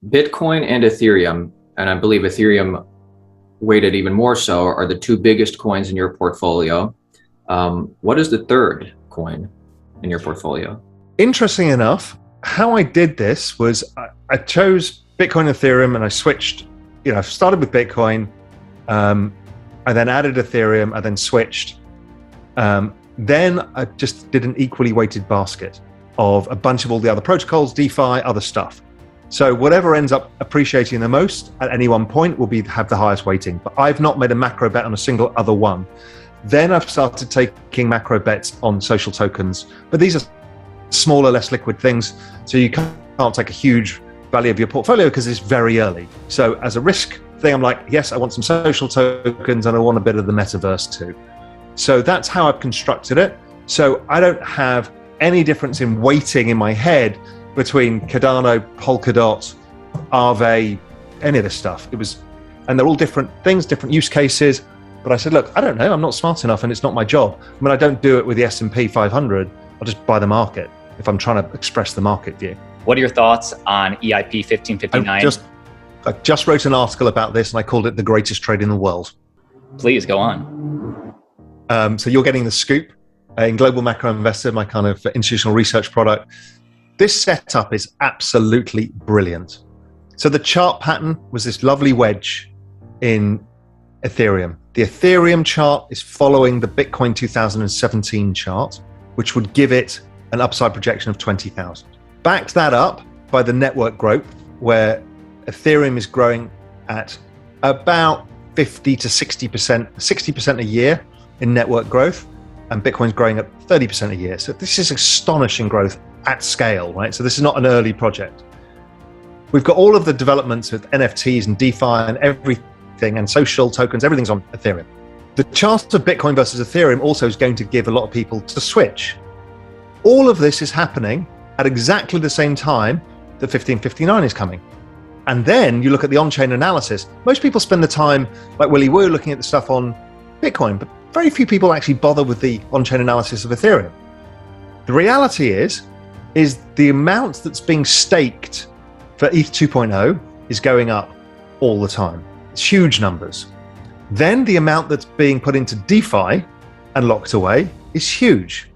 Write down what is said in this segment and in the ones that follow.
Bitcoin and Ethereum, and I believe Ethereum weighted even more so, are the two biggest coins in your portfolio. What is the third coin in your portfolio? Interesting enough, how I did this was I chose Bitcoin and Ethereum, and I switched. I started with Bitcoin, I then added Ethereum, I then switched. Then I just did an equally weighted basket of a bunch of all the other protocols, DeFi, other stuff. So whatever ends up appreciating the most at any one point will have the highest weighting. But I've not made a macro bet on a single other one. Then I've started taking macro bets on social tokens. But these are smaller, less liquid things. So you can't take a huge value of your portfolio because it's very early. So as a risk thing, I'm like, yes, I want some social tokens and I want a bit of the metaverse too. So that's how I've constructed it. So I don't have any difference in weighting in my head between Cardano, Polkadot, Aave, any of this stuff. And they're all different things, different use cases. But I said, look, I don't know. I'm not smart enough and it's not my job. I mean, I don't do it with the S&P 500. I'll just buy the market if I'm trying to express the market view. What are your thoughts on EIP 1559? I just wrote an article about this and I called it the greatest trade in the world. Please go on. So you're getting the scoop in Global Macro Investor, my kind of institutional research product. This setup is absolutely brilliant. So the chart pattern was this lovely wedge in Ethereum. The Ethereum chart is following the Bitcoin 2017 chart, which would give it an upside projection of 20,000. Backed that up by the network growth, where Ethereum is growing at about 50 to 60% a year in network growth, and Bitcoin's growing at 30% a year. So this is astonishing growth at scale, right? So this is not an early project. We've got all of the developments with NFTs and DeFi and everything, and social tokens, everything's on Ethereum. The chart of Bitcoin versus Ethereum also is going to give a lot of people to switch. All of this is happening at exactly the same time that 1559 is coming. And then you look at the on-chain analysis. Most people spend the time, like Willy Woo, looking at the stuff on Bitcoin, but very few people actually bother with the on-chain analysis of Ethereum. The reality is the amount that's being staked for ETH 2.0 is going up all the time. It's huge numbers. Then the amount that's being put into DeFi and locked away is huge.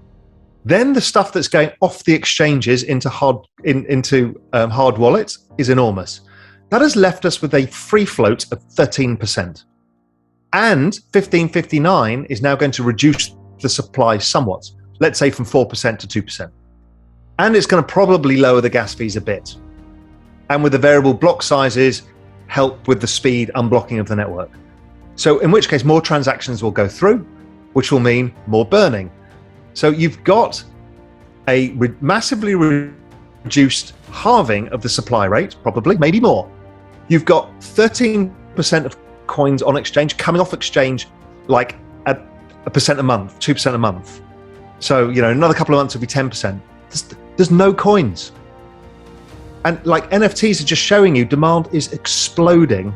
Then the stuff that's going off the exchanges into hard wallets is enormous. That has left us with a free float of 13%. And 1559 is now going to reduce the supply somewhat, let's say from 4% to 2%. And it's going to probably lower the gas fees a bit. And with the variable block sizes, help with the speed unblocking of the network. So in which case, more transactions will go through, which will mean more burning. So you've got a massively reduced halving of the supply rate, probably, maybe more. You've got 13% of coins on exchange coming off exchange like at 1% a month, 2% a month. So, another couple of months will be 10%. There's no coins. And like NFTs are just showing you demand is exploding.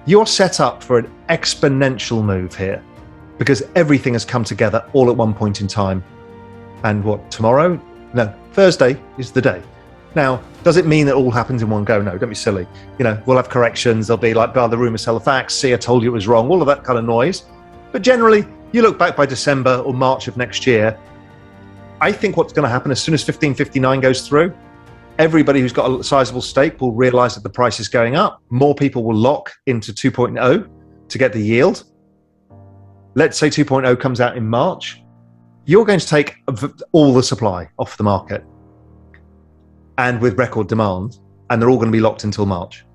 You're set up for an exponential move here because everything has come together all at one point in time. And tomorrow? No, Thursday is the day. Now, does it mean that all happens in one go? No, don't be silly. We'll have corrections. There'll be like, the rumors tell the facts. See, I told you it was wrong. All of that kind of noise. But generally, you look back by December or March of next year, I think what's going to happen as soon as 1559 goes through, everybody who's got a sizable stake will realize that the price is going up. More people will lock into 2.0 to get the yield. Let's say 2.0 comes out in March. You're going to take all the supply off the market and with record demand, and they're all going to be locked until March.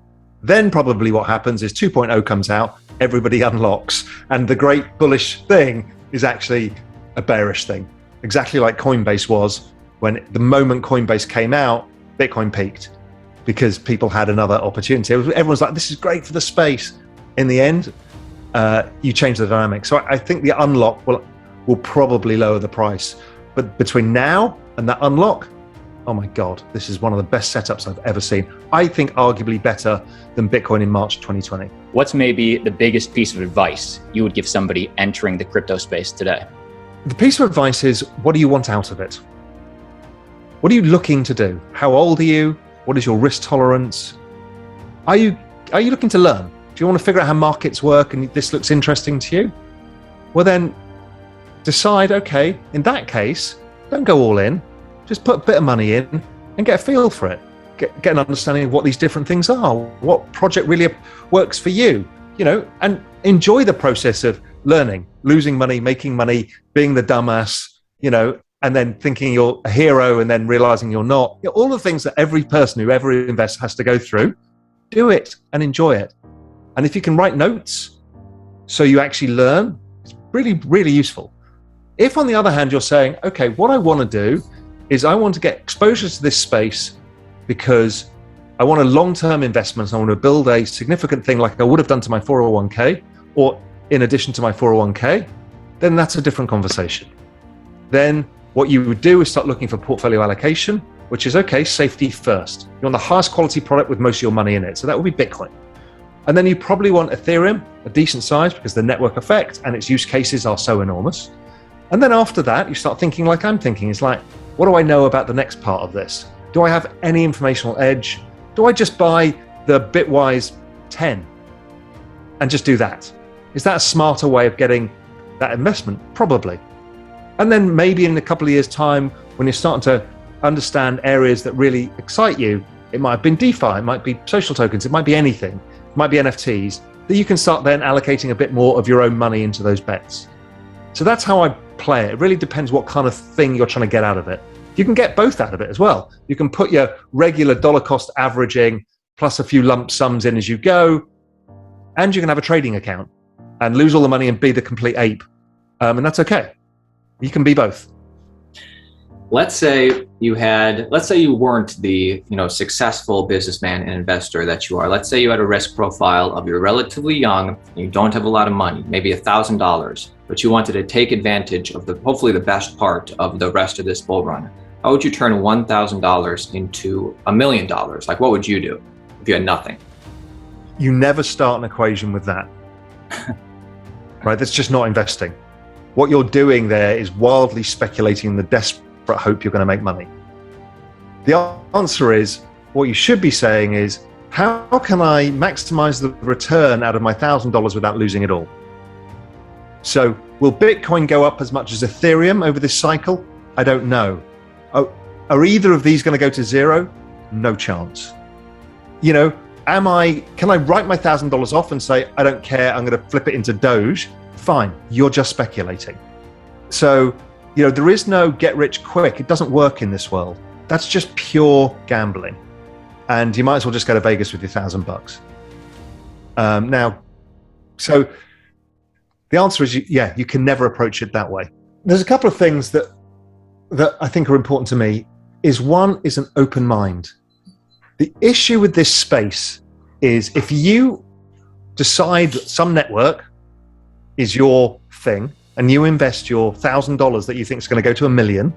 Then probably what happens is 2.0 comes out, everybody unlocks, and the great bullish thing is actually a bearish thing. Exactly like Coinbase was when the moment Coinbase came out, Bitcoin peaked because people had another opportunity. Everyone's like, this is great for the space. In the end, you change the dynamic. So I think the unlock will probably lower the price. But between now and that unlock, oh my God, this is one of the best setups I've ever seen. I think arguably better than Bitcoin in March 2020. What's maybe the biggest piece of advice you would give somebody entering the crypto space today? The piece of advice is, what do you want out of it? What are you looking to do? How old are you? What is your risk tolerance? Are you looking to learn? Do you want to figure out how markets work and this looks interesting to you? Well, then decide, okay, in that case, don't go all in. Just put a bit of money in and get a feel for it. Get an understanding of what these different things are, what project really works for you, and enjoy the process of learning, losing money, making money, being the dumbass, and then thinking you're a hero and then realizing you're not. All the things that every person who ever invests has to go through, do it and enjoy it. And if you can write notes so you actually learn, it's really, really useful. If, on the other hand, you're saying, okay, what I want to do is I want to get exposure to this space because I want a long-term investment. I want to build a significant thing like I would have done to my 401k or in addition to my 401k, then that's a different conversation. Then what you would do is start looking for portfolio allocation, which is, okay, safety first. You want the highest quality product with most of your money in it. So that would be Bitcoin. And then you probably want Ethereum, a decent size because the network effect and its use cases are so enormous. And then after that, you start thinking like I'm thinking. It's like, what do I know about the next part of this? Do I have any informational edge? Do I just buy the Bitwise 10 and just do that? Is that a smarter way of getting that investment? Probably. And then maybe in a couple of years' time, when you're starting to understand areas that really excite you, it might have been DeFi, it might be social tokens, it might be anything, it might be NFTs, that you can start then allocating a bit more of your own money into those bets. So that's how I play it. It really depends what kind of thing you're trying to get out of it. You can get both out of it as well. You can put your regular dollar cost averaging plus a few lump sums in as you go, and you can have a trading account and lose all the money and be the complete ape. And that's okay. You can be both. Let's say you weren't the successful businessman and investor that you are. Let's say you had a risk profile of you're relatively young, and you don't have a lot of money, maybe $1,000, but you wanted to take advantage of hopefully the best part of the rest of this bull run. How would you turn $1,000 into $1 million? Like, what would you do if you had nothing? You never start an equation with that. Right? That's just not investing. What you're doing there is wildly speculating in the desperate hope you're going to make money. The answer is, what you should be saying is, how can I maximize the return out of my $1,000 without losing it all? So will Bitcoin go up as much as Ethereum over this cycle? I don't know. Are either of these going to go to zero? No chance. Can I write my $1,000 off and say, I don't care, I'm going to flip it into Doge? Fine, you're just speculating. So, there is no get rich quick. It doesn't work in this world. That's just pure gambling. And you might as well just go to Vegas with your $1,000. So the answer is, you can never approach it that way. There's a couple of things that I think are important to me. One is an open mind. The issue with this space is if you decide that some network is your thing and you invest your $1,000 that you think is going to go to $1 million,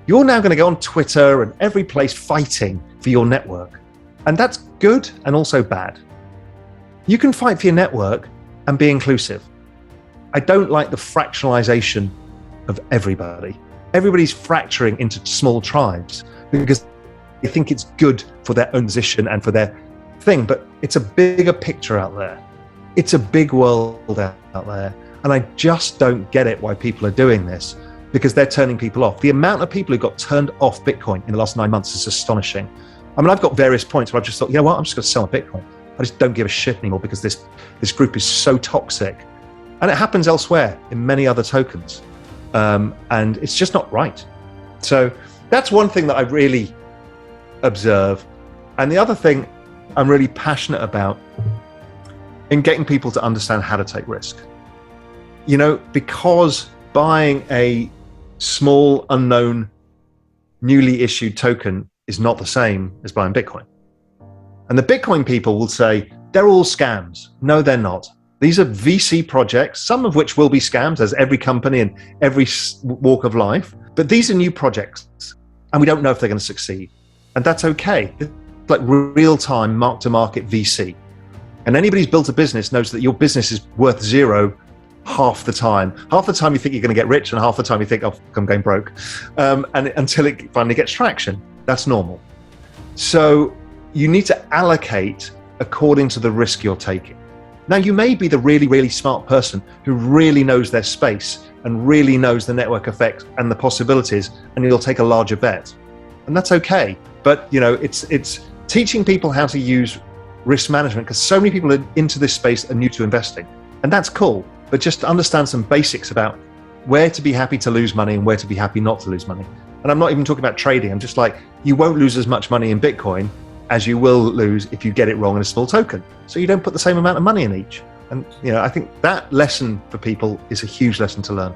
you're now going to go on Twitter and every place fighting for your network. And that's good and also bad. You can fight for your network and be inclusive. I don't like the fractionalization of everybody. Everybody's fracturing into small tribes because they think it's good for their own position and for their thing, but it's a bigger picture out there. It's a big world out there. And I just don't get it why people are doing this, because they're turning people off. The amount of people who got turned off Bitcoin in the last 9 months is astonishing. I mean, I've got various points where I've just thought, you know what, I'm just going to sell my Bitcoin. I just don't give a shit anymore because this group is so toxic. And it happens elsewhere in many other tokens. And it's just not right. So that's one thing that I really observe. And the other thing I'm really passionate about in getting people to understand how to take risk. Because buying a small, unknown, newly issued token is not the same as buying Bitcoin. And the Bitcoin people will say, they're all scams. No, they're not. These are VC projects, some of which will be scams, as every company in every walk of life. But these are new projects, and we don't know if they're going to succeed. And that's okay. It's like real-time, mark-to-market VC. And anybody who's built a business knows that your business is worth zero half the time. Half the time you think you're going to get rich, and half the time you think, oh, I'm going broke. And until it finally gets traction. That's normal. So you need to allocate according to the risk you're taking. Now, you may be the really, really smart person who really knows their space and really knows the network effect and the possibilities, and you'll take a larger bet. And that's okay. But, it's teaching people how to use risk management, because so many people are into this space and new to investing. And that's cool. But just to understand some basics about where to be happy to lose money and where to be happy not to lose money. And I'm not even talking about trading. I'm just like, you won't lose as much money in Bitcoin as you will lose if you get it wrong in a small token. So you don't put the same amount of money in each. And, I think that lesson for people is a huge lesson to learn.